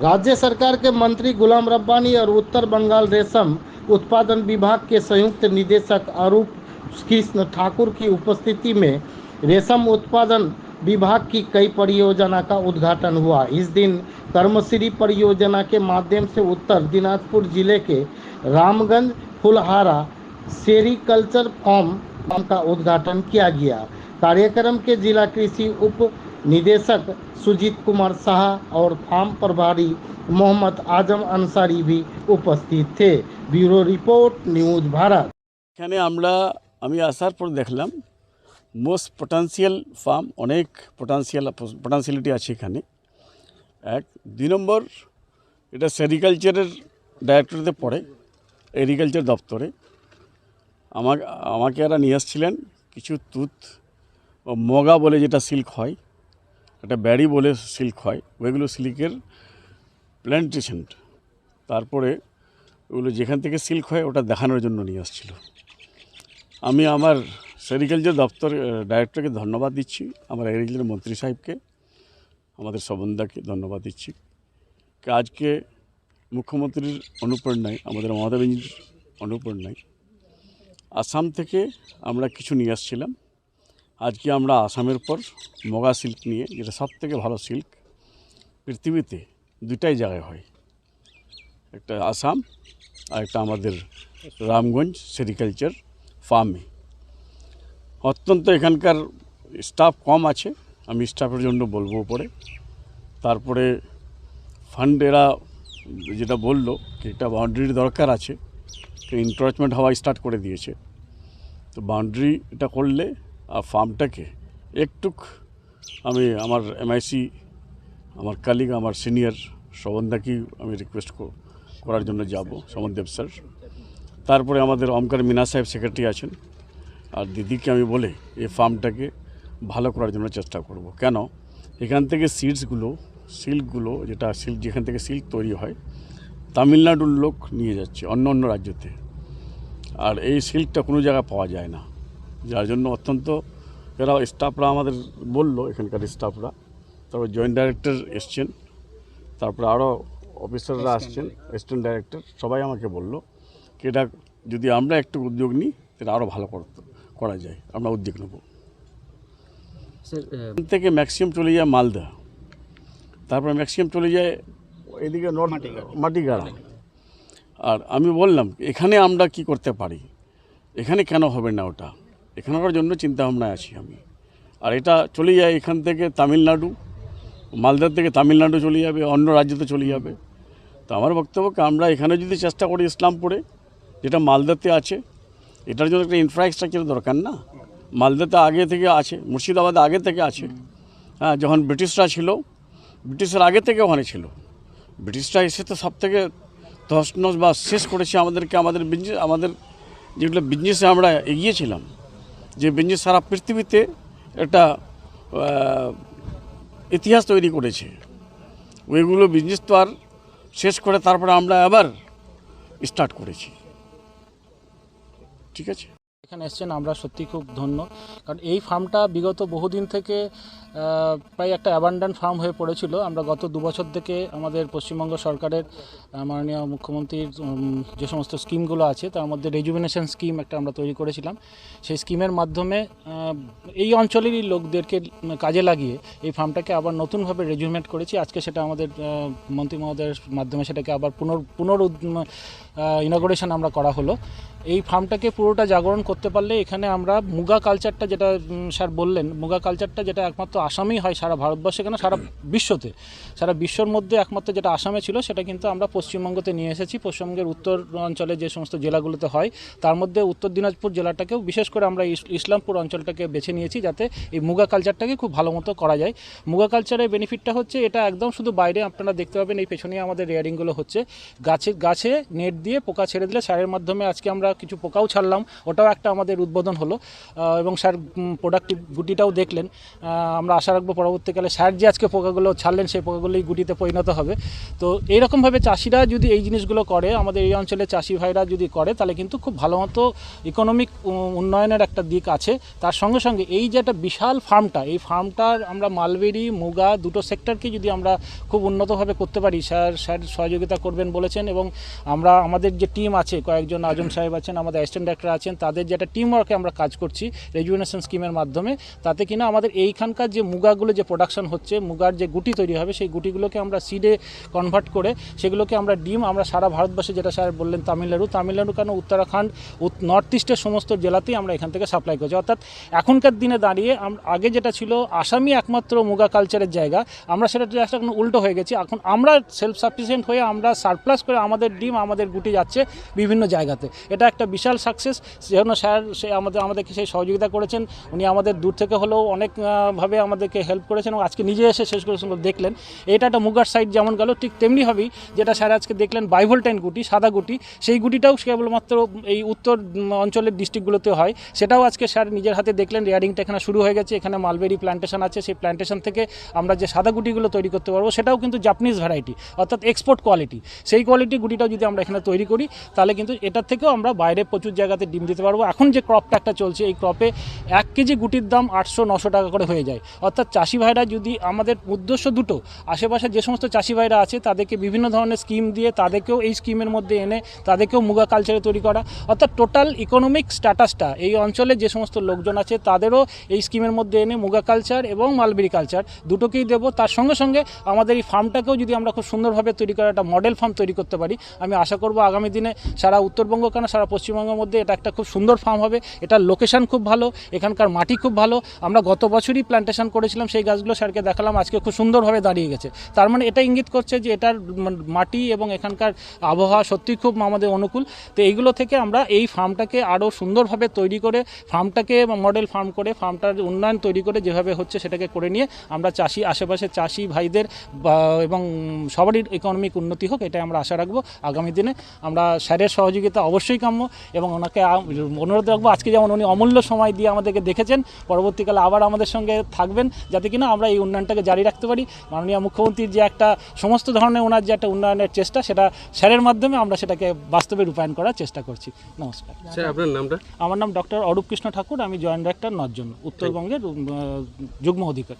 राज्य सरकार के मंत्री गुलाम रब्बानी और उत्तर बंगाल रेशम उत्पादन विभाग के संयुक्त निदेशक अरूप कृष्ण ठाकुर की उपस्थिति में रेशम उत्पादन विभाग की कई परियोजना का उद्घाटन हुआ। इस दिन कर्मश्री परियोजना के माध्यम से उत्तर दिनाजपुर जिले के रामगंज फुलहारा सेरीकल्चर फार्म का उद्घाटन किया गया। कार्यक्रम के जिला कृषि उप निदेशक सुजीत कुमार शाह और फार्म प्रभारी मोहम्मद आजम अंसारी भी उपस्थित थे। Bureau report, news Bharat. এখানে আমি আসার পর দেখলাম মোস্ট পটেনশিয়াল ফার্ম, অনেক পটেনশিয়ালিটি আছে এখানে। এক 2 নম্বর, এটা সেরিকালচারের ডাইরেক্টরেতে পড়ে, এগ্রিকালচার দপ্তরে। আমাকে এরা নিয়ে আসছিলেন কিছু তুত ও মগা বলে যেটা সিল্ক হয়, একটা ব্যাড়ি বলে সিল্ক হয়, ওইগুলো সিল্কের প্ল্যান্টেশন। তারপরে ওগুলো যেখান থেকে সিল্ক হয় ওটা দেখানোর জন্য নিয়ে আসছিল। আমি আমার সেরিকালচার দপ্তর ডাইরেক্টরকে ধন্যবাদ দিচ্ছি, আমার এগ্রিকালচার মন্ত্রী সাহেবকে, আমাদের শোভনদাকে ধন্যবাদ দিচ্ছি। আজকে মুখ্যমন্ত্রীর অনুপ্রেরণায়, আমাদের মমতা ব্যানার্জির অনুপ্রেরণায় আসাম থেকে আমরা কিছু নিয়ে আসছিলাম। আজকে আমরা আসামের পর মগা সিল্ক নিয়ে, যেটা সবথেকে ভালো সিল্ক পৃথিবীতে, দুটাই জায়গায় হয়, একটা আসাম আর একটা আমাদের রামগঞ্জ সেরিকালচার ফার্মে। অত্যন্ত এখানকার স্টাফ কম আছে, আমি স্টাফের জন্য বলবো পরে। তারপরে ফান্ড এরা যেটা বললো কি একটা বাউন্ডারির দরকার আছে, এনক্রোচমেন্ট হওয়া স্টার্ট করে দিয়েছে। তো বাউন্ডারি এটা করলে আর ফার্মটাকে একটুক আমি আমার এমআইসি, আমার কালিগ, আমার সিনিয়র শোভনদাকেই আমি রিকোয়েস্ট করার জন্য যাব, সমনদেব স্যার। তারপরে আমাদের অমকার মিনা সাহেব সেক্রেটারি আছেন, আর দিদিকে আমি বলে এই ফার্মটাকে ভালো করার জন্য চেষ্টা করব। কেন এখান থেকে সিল্কগুলো যেখান থেকে সিল্ক তৈরি হয় তামিলনাড়ুর লোক নিয়ে যাচ্ছে অন্য রাজ্যতে, আর এই সিল্কটা কোনো জায়গায় পাওয়া যায় না, যার জন্য অত্যন্ত এরা স্টাফরা আমাদের বললো, এখানকার স্টাফরা, তারপর জয়েন্ট ডাইরেক্টর এসছেন, তারপরে আরও অফিসাররা আসছেন, অ্যাসিস্ট্যান্ট ডাইরেক্টর, সবাই আমাকে বললো কি এটা যদি আমরা একটু উদ্যোগ নিই তাহলে আরও ভালো করা যায়, আমরা উদ্যোগ নেব। এখান থেকে ম্যাক্সিমাম চলে যায় মালদা, তারপরে ম্যাক্সিমাম চলে যায় এদিকে মাটিগাড়া। আর আমি বললাম এখানে আমরা কি করতে পারি, এখানে কেন হবে না ওটা, এখানকার জন্য চিন্তাভাবনায় আছি আমি। আর এটা চলে যায় এখান থেকে তামিলনাড়ু, মালদার থেকে তামিলনাড়ু চলে যাবে, অন্য রাজ্যতে চলে যাবে। তো আমার বক্তব্য আমরা এখানে যদি চেষ্টা করি ইসলামপুরে, যেটা মালদাতে আছে, এটার জন্য একটা ইনফ্রাস্ট্রাকচার দরকার না। মালদাতে আগে থেকে আছে, মুর্শিদাবাদে আগে থেকে আছে। হ্যাঁ, যখন ব্রিটিশরা ছিল, ব্রিটিশের আগে থেকে ওখানে ছিল। ব্রিটিশরা এসে তো সব থেকে তছনছ বা শেষ করেছে আমাদের যেগুলো বিজনেসে আমরা এগিয়েছিলাম, যে বিজনেস সারা পৃথিবীতে একটা ইতিহাস তৈরি করেছে, ওইগুলো বিজনেস তো আর শেষ করে তারপরে আমরা আবার স্টার্ট করেছি। ঠিক আছে, এখানে এসছেন আমরা সত্যি খুব ধন্য, কারণ এই ফার্মটা বিগত বহুদিন থেকে প্রায় একটা অ্যাবান্ডান্ট ফার্ম হয়ে পড়েছিল। আমরা গত 2 বছর থেকে আমাদের পশ্চিমবঙ্গ সরকারের মাননীয় মুখ্যমন্ত্রীর যে সমস্ত স্কিমগুলো আছে তার মধ্যে রেজুভেনেশন স্কিম একটা আমরা তৈরি করেছিলাম। সেই স্কিমের মাধ্যমে এই অঞ্চলেরই লোকদেরকে কাজে লাগিয়ে এই ফার্মটাকে আবার নতুনভাবে রেজুভেনেট করেছি। আজকে সেটা আমাদের মন্ত্রী মহোদয়ের মাধ্যমে সেটাকে আবার ইনগরেশন আমরা করা হলো। এই ফার্মটাকে পুরোটা জাগরণ করতে পারলে এখানে আমরা মুগা কালচারটা, যেটা স্যার বললেন, মুগা কালচারটা যেটা একমাত্র আসামেই হয় সারা ভারতবর্ষে, কেন সারা বিশ্বর মধ্যে একমাত্র যেটা আসামে ছিল সেটা কিন্তু আমরা পশ্চিমবঙ্গতে নিয়ে এসেছি। পশ্চিমবঙ্গের উত্তর অঞ্চলে যে সমস্ত জেলাগুলোতে হয় তার মধ্যে উত্তর দিনাজপুর জেলাটাকেও বিশেষ করে আমরা ইসলামপুর অঞ্চলটাকে বেছে নিয়েছি, যাতে এই মুগা কালচারটাকে খুব ভালো মতো করা যায়। মুগা কালচারের বেনিফিটটা হচ্ছে এটা একদম শুধু বাইরে, আপনারা দেখতে পাবেন এই পেছনে আমাদের রেয়ারিংগুলো হচ্ছে গাছে নেট দিয়ে পোকা ছেড়ে দিলে সারের মাধ্যমে। আজকে আমরা কিছু পোকাও ছাড়লাম, ওটাও একটা আমাদের উদ্বোধন হলো। এবং স্যার প্রোডাক্টিভ গুটিটাও দেখলেন। আমরা আশা রাখবো পরবর্তীকালে স্যার যে আজকে পোকাগুলো ছাড়লেন সেই পোকাগুলোই গুটিতে পরিণত হবে। তো এইরকমভাবে চাষিরা যদি এই জিনিসগুলো করে, আমাদের এই অঞ্চলে চাষি ভাইরা যদি করে, তাহলে কিন্তু খুব ভালো মতো ইকোনমিক উন্নয়নের একটা দিক আছে। তার সঙ্গে সঙ্গে এই যে একটা বিশাল ফার্মটা, এই ফার্মটার আমরা মালবেরি মুগা দুটো সেক্টরকে যদি আমরা খুব উন্নতভাবে করতে পারি, স্যার সহযোগিতা করবেন বলেছেন। এবং আমরা আমাদের যে টিম আছে, কয়েকজন আজম সাহেব আছেন, আমাদের অ্যাসিস্ট্যান্ট ডাইরেক্টর আছেন, তাদের যে একটা টিম ওয়ার্কে আমরা কাজ করছি রেজুভেনেশন স্কিমের মাধ্যমে, তাতে কিনা আমাদের এইখানকার যে মুগাগুলো যে প্রোডাকশন হচ্ছে, মুগার যে গুটি তৈরি হবে, সেই গুটিগুলোকে আমরা সিডে কনভার্ট করে সেগুলোকে আমরা ডিম আমরা সারা ভারতবর্ষে, যেটা স্যার বললেন তামিলনাড়ু কেন উত্তরাখণ্ড, নর্থ ইস্টের সমস্ত জেলাতেই আমরা এখান থেকে সাপ্লাই করছি। অর্থাৎ এখনকার দিনে দাঁড়িয়ে আগে যেটা ছিল আসামই একমাত্র মুগা কালচারের জায়গা, আমরা সেটা এখন উল্টো হয়ে গেছি। এখন আমরা সেলফ সাফিসিয়েন্ট হয়ে আমরা সারপ্লাস করে আমাদের ডিম আমাদের গুটি যাচ্ছে বিভিন্ন জায়গাতে। এটা একটা বিশাল সাকসেস। সেজন্য স্যার আমাদেরকে সেই সহযোগিতা করেছেন। উনি আমাদের দূর থেকে হলেও অনেকভাবে আমাদেরকে হেল্প করেছেন এবং আজকে নিজে এসে শেষ করেছেন দেখলেন। এটা একটা মুগার সাইড যেমন গেল, ঠিক তেমনিভাবেই যেটা স্যার আজকে দেখলেন বাইভোল্টাইন গুটি, সাদা গুটি, সেই গুটিটাও কেবলমাত্র এই উত্তর অঞ্চলের ডিস্ট্রিক্টগুলোতে হয়। সেটাও আজকে স্যার নিজের হাতে দেখলেন। রেয়ারিংটা এখানে শুরু হয়ে গেছে। এখানে মালবেরি প্ল্যান্টেশন আছে, সেই প্ল্যান্টেশন থেকে আমরা যে সাদা গুটিগুলো তৈরি করতে পারবো, সেটাও কিন্তু জাপানিজ ভ্যারাইটি, অর্থাৎ এক্সপোর্ট কোয়ালিটি। সেই কোয়ালিটি গুটিটাও যদি আমরা এখানে তৈরি করি, তাহলে কিন্তু এটার থেকেও আমরা বাইরে প্রচুর জায়গাতে ডিম দিতে পারবো। এখন যে ক্রপটা একটা চলছে, এই ক্রপে 1 কেজি গুটির দাম 800-900 টাকা করে হয়ে যায়। অর্থাৎ চাষি ভাইরা যদি, আমাদের উদ্দেশ্য দুটো, আশেপাশে যে সমস্ত চাষি ভাইরা আছে তাদেরকে বিভিন্ন ধরনের স্কিম দিয়ে তাদেরকেও এই স্কিমের মধ্যে এনে তাদেরকেও মুগা কালচারে তৈরি করা, অর্থাৎ টোটাল ইকোনমিক স্ট্যাটাসটা এই অঞ্চলে যে সমস্ত লোকজন আছে তাদেরও এই স্কিমের মধ্যে এনে মুগা কালচার এবং মালবেরি কালচার দুটোকেই দেবো। তার সঙ্গে সঙ্গে আমাদের এই ফার্মটাকেও যদি আমরা খুব সুন্দরভাবে তৈরি করা একটা মডেল ফার্ম তৈরি করতে পারি, আমি আশা করব আগামী দিনে সারা উত্তরবঙ্গ কেন সারা পশ্চিমবঙ্গের মধ্যে এটা একটা খুব সুন্দর ফার্ম হবে। এটার লোকেশন খুব ভালো, এখানকার মাটি খুব ভালো। আমরা গত বছরই প্ল্যান্টেশন করেছিলাম, সেই গাছগুলো স্যারকে দেখালাম, আজকে খুব সুন্দরভাবে দাঁড়িয়ে গেছে। তার মানে এটা ইঙ্গিত করছে যে এটার মাটি এবং এখানকার আবহাওয়া সত্যি খুব আমাদের অনুকূল। তো এইগুলো থেকে আমরা এই ফার্মটাকে আরও সুন্দরভাবে তৈরি করে, ফার্মটাকে মডেল ফার্ম করে, ফার্মটার উন্নয়ন তৈরি করে যেভাবে হচ্ছে সেটাকে করে নিয়ে আমরা চাষি, আশেপাশে চাষি ভাইদের এবং সবারই ইকোনমিক উন্নতি হোক, এটাই আমরা আশা রাখবো। আগামী দিনে আমরা স্যারের সহযোগিতা অবশ্যই কাম্য এবং ওনাকে অনুরোধ রাখবো, আজকে যেমন উনি অমূল্য সময় দিয়ে আমাদেরকে দেখেছেন, পরবর্তীকালে আবার আমাদের সঙ্গে থাকবেন, যাতে কিনা আমরা এই উন্নয়নটাকে জারি রাখতে পারি। মাননীয় মুখ্যমন্ত্রীর যে একটা সমস্ত ধরনের ওনার যে একটা উন্নয়নের চেষ্টা, সেটা স্যারের মাধ্যমে আমরা সেটাকে বাস্তবে রূপায়ণ করার চেষ্টা করছি। নমস্কার স্যার, আপনার নামটা? আমার নাম ডক্টর অরূপ কৃষ্ণ ঠাকুর, আমি জয়েন্ট ডাইরেক্টর নর্থ জোন, উত্তরবঙ্গের যুগ্ম অধিকার।